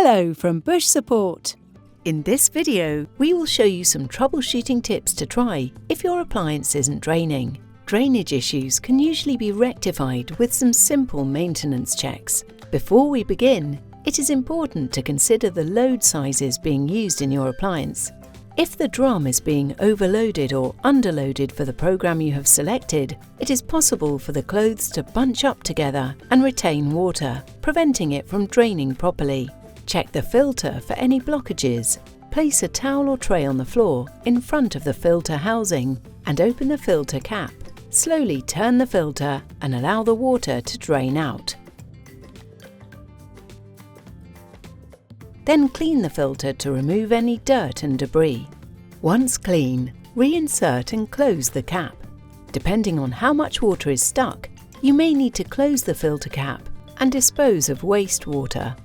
Hello from Bush Support. In this video, we will show you some troubleshooting tips to try if your appliance isn't draining. Drainage issues can usually be rectified with some simple maintenance checks. Before we begin, it is important to consider the load sizes being used in your appliance. If the drum is being overloaded or underloaded for the program you have selected, it is possible for the clothes to bunch up together and retain water, preventing it from draining properly. Check the filter for any blockages. Place a towel or tray on the floor in front of the filter housing and open the filter cap. Slowly turn the filter and allow the water to drain out. Then clean the filter to remove any dirt and debris. Once clean, reinsert and close the cap. Depending on how much water is stuck, you may need to close the filter cap and dispose of wastewater.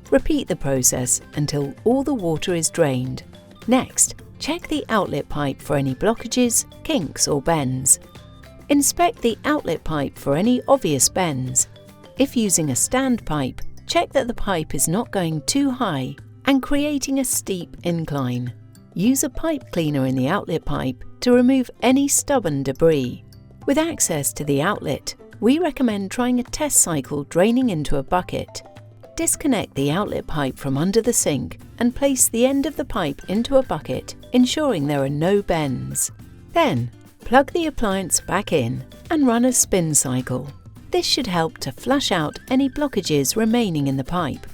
Repeat the process until all the water is drained. Next, check the outlet pipe for any blockages, kinks or bends. Inspect the outlet pipe for any obvious bends. If using a stand pipe, check that the pipe is not going too high and creating a steep incline. Use a pipe cleaner in the outlet pipe to remove any stubborn debris. With access to the outlet, we recommend trying a test cycle draining into a bucket. Disconnect the outlet pipe from under the sink and place the end of the pipe into a bucket, ensuring there are no bends. Then, plug the appliance back in and run a spin cycle. This should help to flush out any blockages remaining in the pipe.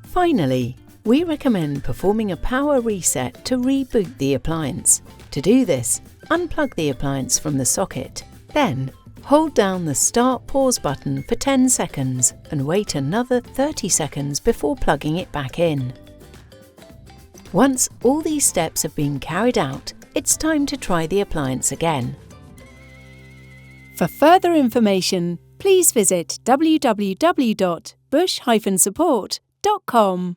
Finally, we recommend performing a power reset to reboot the appliance. To do this, unplug the appliance from the socket. Then, hold down the Start/Pause button for 10 seconds and wait another 30 seconds before plugging it back in. Once all these steps have been carried out, it's time to try the appliance again. For further information, please visit www.bush-support.com.